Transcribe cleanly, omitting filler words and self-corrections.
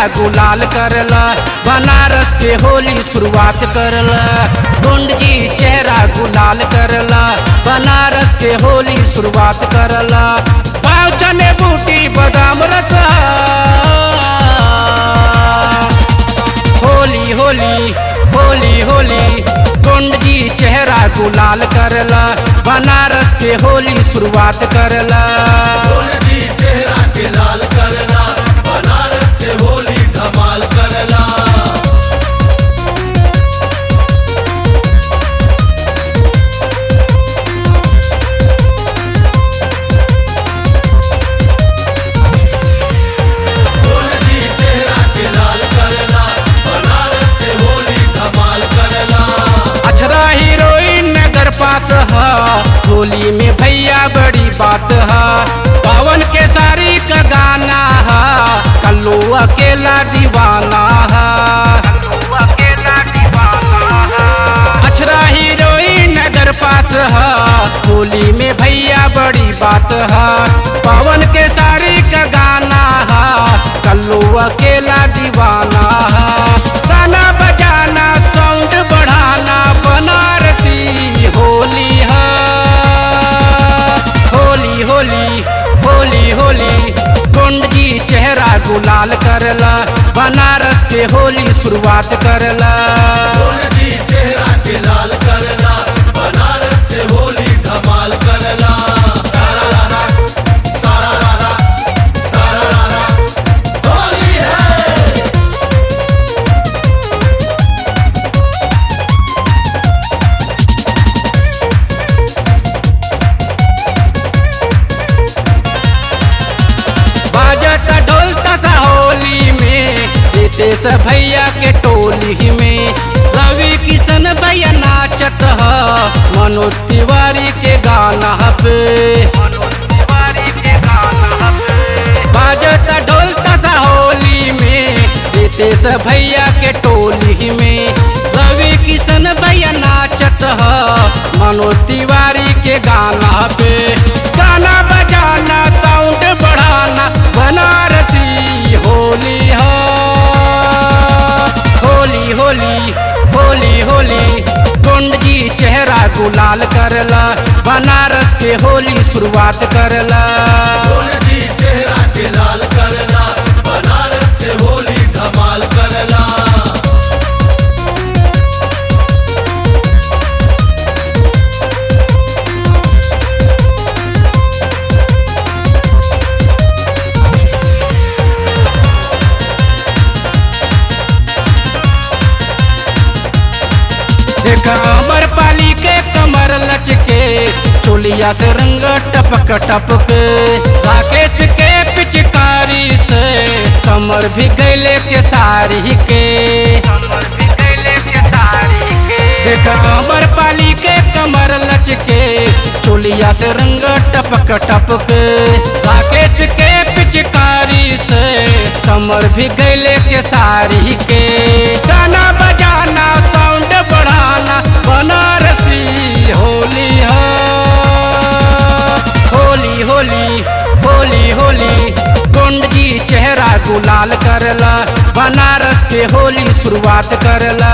गुलाल करला, बनारस के होली शुरुआत करला। गुंड जी चेहरा गुलाल करला, बनारस के होली शुरुआत करला। पाँव चने बूटी बादाम रस, होली होली होली होली। गुंड जी चेहरा गुलाल करला, बनारस के होली शुरुआत करला। गुंड जी चेहरा के लाल करला, बनारस के होली धमाल करला। पास है होली में भैया बड़ी बात है, पवन के सारी का गाना है, कल्लू अकेला दीवाना है। अछरा हीरोइन नगर पास है, होली में भैया बड़ी बात है, पवन के सारी का गाना है, कल्लू अकेला दीवाना है। गाना बजाना साउंड बढ़ाना बनारसी होली है, होली होली होली होली। गुंड जी चेहरा गुलाल करला, बनारस के होली शुरुआत करला। गुंड जी चेहरा के लाल करला, बनारस के होली धमाल करला। सारा रारा सारा रारा सारा रारा होली है। बाजता ढोल तसा होली में, रितेश भैया के टोली में, रवि किशन भैया नाचत है, मनोज तिवारी के गाना पे। बाजता ढोल तसा होली में, रितेश भैया के टोली में, रवि किशन भैया नाचत है, मनोज तिवारी के गाना पे। गाना बजाना साउंड बढ़ाना बनारसी होली है, होली होली होली होली। गुंड जी चेहरा गुलाल करला, बनारस के होली शुरुआत करला। गुंड जी चेहरा के लाल करला, बनारस के होली धमाल करला। देखा अमर पाली के कमर लचके, चोलिया से रंग टपक टपक, राकेश के पिचकारी से समर भी गैले के सारी के। देखा अमर पाली के कमर लचके, चोलिया से रंग टपक टपक, राकेश के पिचकारी से समर भी गैले के सारी के। गाना बजाना साउंड बढ़ाना बनारसी होली है, होली होली होली होली। गुंड जी चेहरा गुलाल करला, बनारस के होली शुरुआत करला।